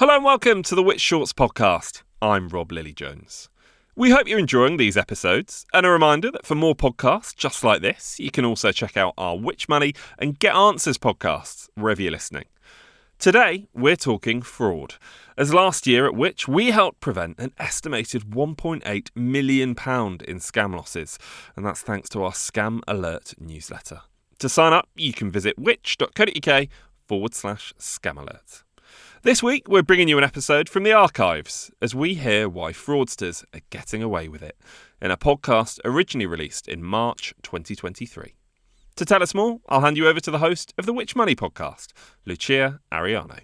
Hello and welcome to the Which Shorts podcast. I'm Rob Lilly-Jones. We hope you're enjoying these episodes, and a reminder that for more podcasts just like this, you can also check out our Which Money and Get Answers podcasts wherever you're listening. Today, we're talking fraud, as last year at Which we helped prevent an estimated £1.8 million in scam losses, and that's thanks to our Scam Alert newsletter. To sign up, you can visit which.co.uk/scam alert. This week, we're bringing you an episode from the archives as we hear why fraudsters are getting away with it in a podcast originally released in March 2023. To tell us more, I'll hand you over to the host of the Which Money podcast, Lucia Ariano.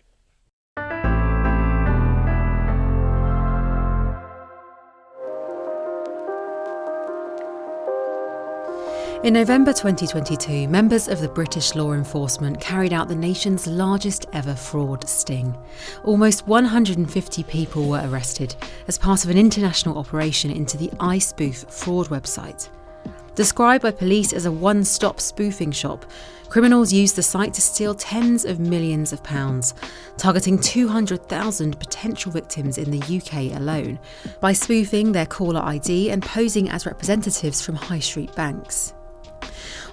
In November 2022, members of the British law enforcement carried out the nation's largest ever fraud sting. Almost 150 people were arrested as part of an international operation into the iSpoof fraud website. Described by police as a one-stop spoofing shop, criminals used the site to steal tens of millions of pounds, targeting 200,000 potential victims in the UK alone, by spoofing their caller ID and posing as representatives from high street banks.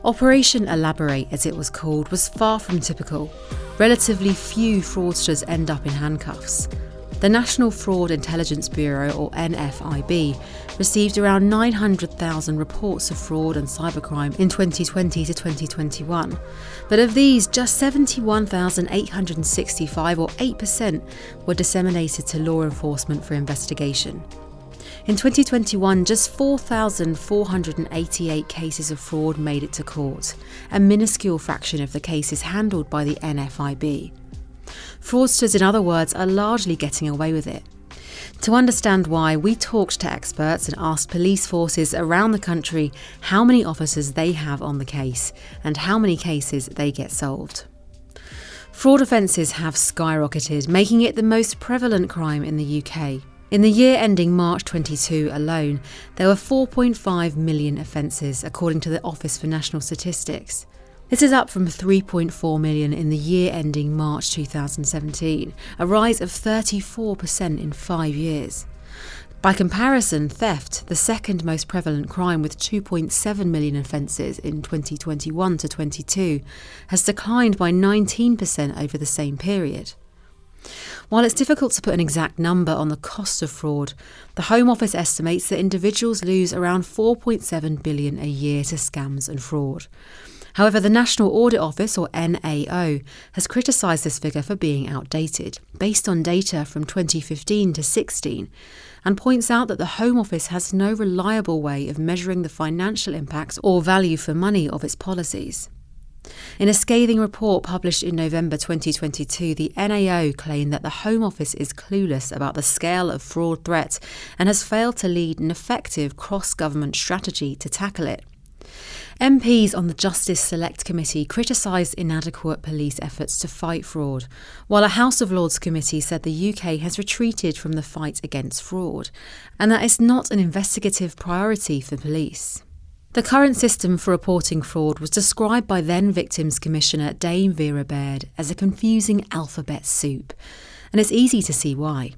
Operation Elaborate, as it was called, was far from typical. Relatively few fraudsters end up in handcuffs. The National Fraud Intelligence Bureau, or NFIB, received around 900,000 reports of fraud and cybercrime in 2020 to 2021. But of these, just 71,865, or 8%, were disseminated to law enforcement for investigation. In 2021, just 4,488 cases of fraud made it to court, a minuscule fraction of the cases handled by the NFIB. Fraudsters, in other words, are largely getting away with it. To understand why, we talked to experts and asked police forces around the country how many officers they have on the case and how many cases they get solved. Fraud offences have skyrocketed, making it the most prevalent crime in the UK. In the year ending March 22 alone, there were 4.5 million offences, according to the Office for National Statistics. This is up from 3.4 million in the year ending March 2017, a rise of 34% in 5 years. By comparison, theft, the second most prevalent crime with 2.7 million offences in 2021 to 22, has declined by 19% over the same period. While it's difficult to put an exact number on the cost of fraud, the Home Office estimates that individuals lose around 4.7 billion a year to scams and fraud. However, the National Audit Office, or NAO, has criticised this figure for being outdated, based on data from 2015 to 16, and points out that the Home Office has no reliable way of measuring the financial impact or value for money of its policies. In a scathing report published in November 2022, the NAO claimed that the Home Office is clueless about the scale of fraud threat and has failed to lead an effective cross-government strategy to tackle it. MPs on the Justice Select Committee criticised inadequate police efforts to fight fraud, while a House of Lords committee said the UK has retreated from the fight against fraud, and that it's not an investigative priority for police. The current system for reporting fraud was described by then Victims Commissioner Dame Vera Baird as a confusing alphabet soup, and it's easy to see why.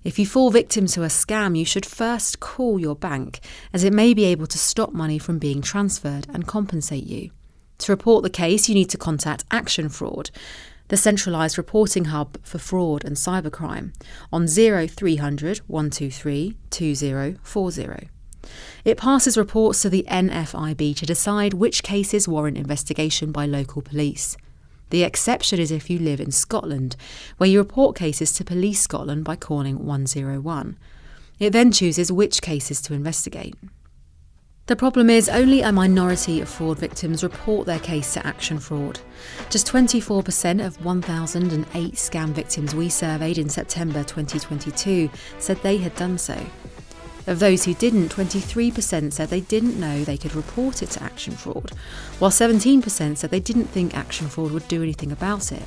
If you fall victim to a scam, you should first call your bank, as it may be able to stop money from being transferred and compensate you. To report the case, you need to contact Action Fraud, the centralised reporting hub for fraud and cybercrime, on 0300 123 2040. It passes reports to the NFIB to decide which cases warrant investigation by local police. The exception is if you live in Scotland, where you report cases to Police Scotland by calling 101. It then chooses which cases to investigate. The problem is only a minority of fraud victims report their case to Action Fraud. Just 24% of 1,008 scam victims we surveyed in September 2022 said they had done so. Of those who didn't, 23% said they didn't know they could report it to Action Fraud, while 17% said they didn't think Action Fraud would do anything about it.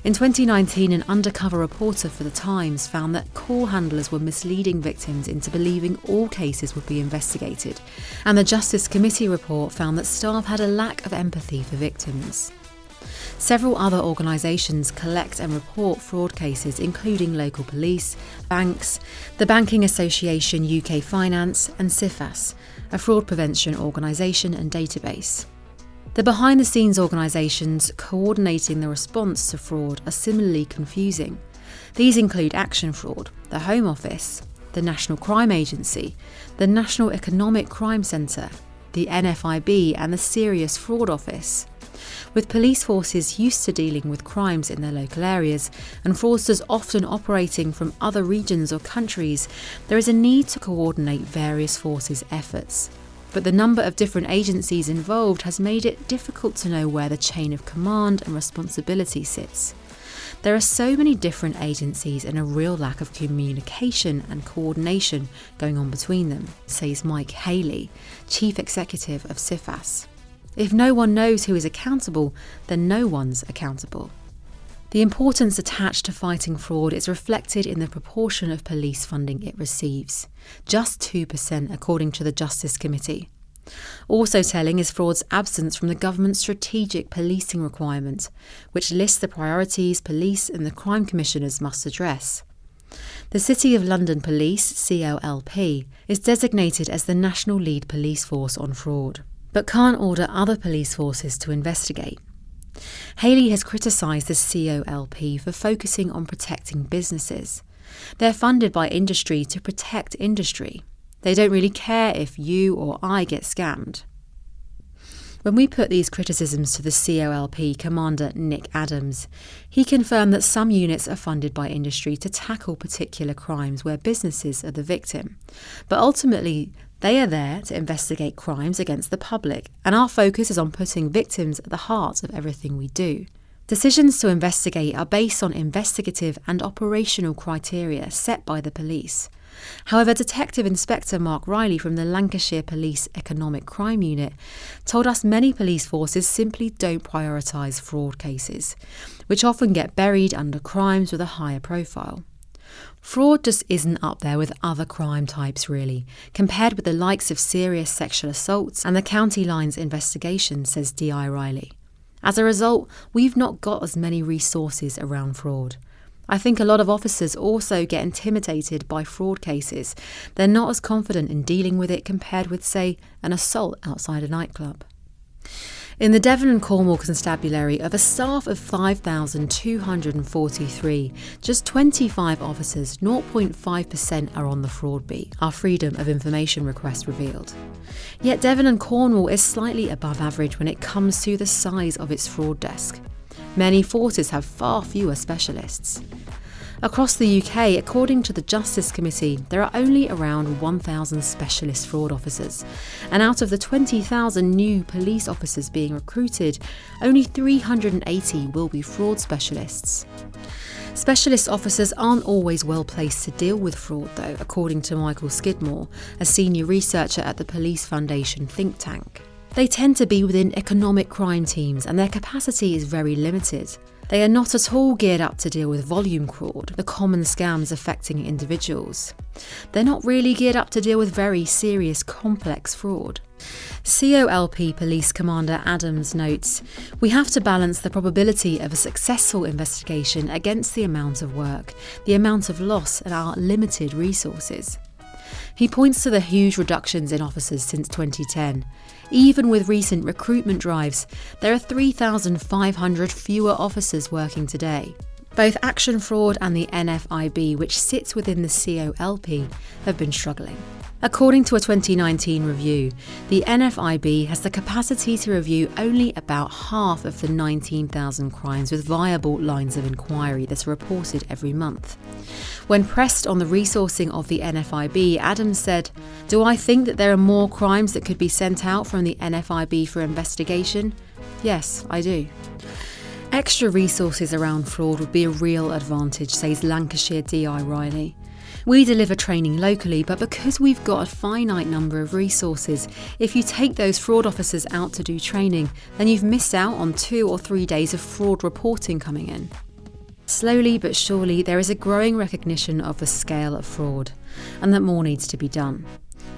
In 2019, an undercover reporter for The Times found that call handlers were misleading victims into believing all cases would be investigated, and the Justice Committee report found that staff had a lack of empathy for victims. Several other organisations collect and report fraud cases, including local police, banks, the Banking Association UK Finance and CIFAS, a fraud prevention organisation and database. The behind-the-scenes organisations coordinating the response to fraud are similarly confusing. These include Action Fraud, the Home Office, the National Crime Agency, the National Economic Crime Centre, the NFIB and the Serious Fraud Office. With police forces used to dealing with crimes in their local areas and fraudsters often operating from other regions or countries, there is a need to coordinate various forces' efforts. But the number of different agencies involved has made it difficult to know where the chain of command and responsibility sits. There are so many different agencies and a real lack of communication and coordination going on between them, says Mike Haley, Chief Executive of CIFAS. If no one knows who is accountable, then no one's accountable. The importance attached to fighting fraud is reflected in the proportion of police funding it receives, just 2% according to the Justice Committee. Also telling is fraud's absence from the government's strategic policing requirement, which lists the priorities police and the crime commissioners must address. The City of London Police, COLP, is designated as the national lead police force on fraud, but can't order other police forces to investigate. Haley has criticised the COLP for focusing on protecting businesses. They're funded by industry to protect industry. They don't really care if you or I get scammed. When we put these criticisms to the COLP commander Nick Adams, he confirmed that some units are funded by industry to tackle particular crimes where businesses are the victim. But ultimately, they are there to investigate crimes against the public, and our focus is on putting victims at the heart of everything we do. Decisions to investigate are based on investigative and operational criteria set by the police. However, Detective Inspector Mark Riley from the Lancashire Police Economic Crime Unit told us many police forces simply don't prioritise fraud cases, which often get buried under crimes with a higher profile. Fraud just isn't up there with other crime types really, compared with the likes of serious sexual assaults and the County Lines investigation, says D.I. Riley. As a result, we've not got as many resources around fraud. I think a lot of officers also get intimidated by fraud cases. They're not as confident in dealing with it compared with, say, an assault outside a nightclub. In the Devon and Cornwall Constabulary, of a staff of 5,243, just 25 officers, 0.5% are on the fraud beat, our Freedom of Information request revealed. Yet Devon and Cornwall is slightly above average when it comes to the size of its fraud desk. Many forces have far fewer specialists. Across the UK, according to the Justice Committee, there are only around 1,000 specialist fraud officers, and out of the 20,000 new police officers being recruited, only 380 will be fraud specialists. Specialist officers aren't always well placed to deal with fraud though, according to Michael Skidmore, a senior researcher at the Police Foundation think tank. They tend to be within economic crime teams and their capacity is very limited. They are not at all geared up to deal with volume fraud, the common scams affecting individuals. They're not really geared up to deal with very serious, complex fraud. COLP Police Commander Adams notes, "We have to balance the probability of a successful investigation against the amount of work, the amount of loss and our limited resources." He points to the huge reductions in officers since 2010. Even with recent recruitment drives, there are 3,500 fewer officers working today. Both Action Fraud and the NFIB, which sits within the COLP, have been struggling. According to a 2019 review, the NFIB has the capacity to review only about half of the 19,000 crimes with viable lines of inquiry that are reported every month. When pressed on the resourcing of the NFIB, Adams said, "Do I think that there are more crimes that could be sent out from the NFIB for investigation? Yes, I do." Extra resources around fraud would be a real advantage, says Lancashire D.I. Riley. We deliver training locally, but because we've got a finite number of resources, if you take those fraud officers out to do training, then you've missed out on 2 or 3 days of fraud reporting coming in. Slowly but surely, there is a growing recognition of the scale of fraud, and that more needs to be done.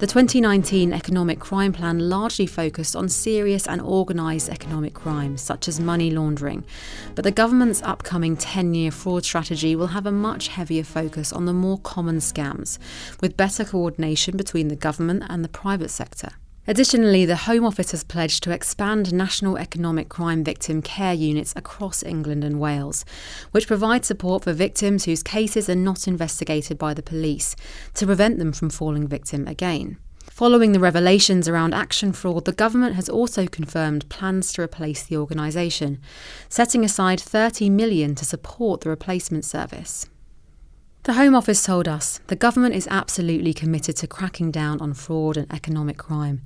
The 2019 Economic Crime Plan largely focused on serious and organised economic crimes, such as money laundering, but the government's upcoming 10-year fraud strategy will have a much heavier focus on the more common scams, with better coordination between the government and the private sector. Additionally, the Home Office has pledged to expand national economic crime victim care units across England and Wales, which provide support for victims whose cases are not investigated by the police, to prevent them from falling victim again. Following the revelations around action fraud, the government has also confirmed plans to replace the organisation, setting aside £30 million to support the replacement service. The Home Office told us the government is absolutely committed to cracking down on fraud and economic crime,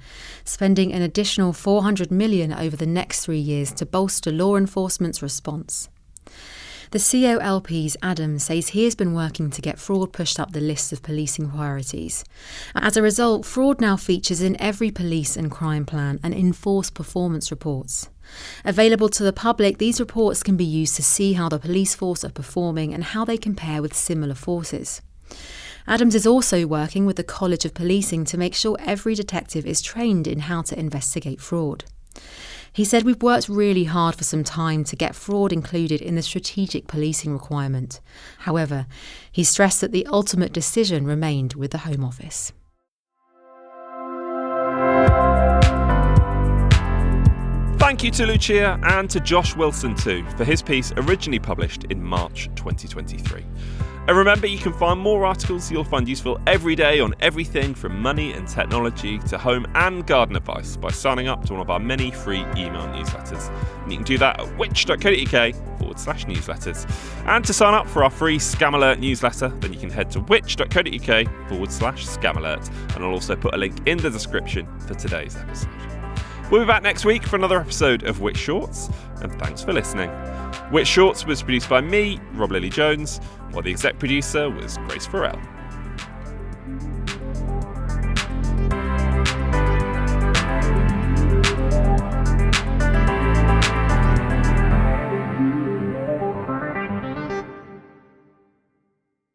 spending an additional £400 million over the next 3 years to bolster law enforcement's response. The COLP's Adam says he has been working to get fraud pushed up the list of policing priorities. As a result, fraud now features in every police and crime plan and enforced performance reports. Available to the public, these reports can be used to see how the police force are performing and how they compare with similar forces. Adams is also working with the College of Policing to make sure every detective is trained in how to investigate fraud. He said, "We've worked really hard for some time to get fraud included in the strategic policing requirement." However, he stressed that the ultimate decision remained with the Home Office. Thank you to Lucia and to Josh Wilson too for his piece originally published in March 2023. And remember, you can find more articles you'll find useful every day on everything from money and technology to home and garden advice by signing up to one of our many free email newsletters. And you can do that at which.co.uk/newsletters. And to sign up for our free Scam Alert newsletter, then you can head to which.co.uk/scam alert. And I'll also put a link in the description for today's episode. We'll be back next week for another episode of Which Shorts, and thanks for listening. Which Shorts was produced by me, Rob Lily Jones, while the exec producer was Grace Farrell.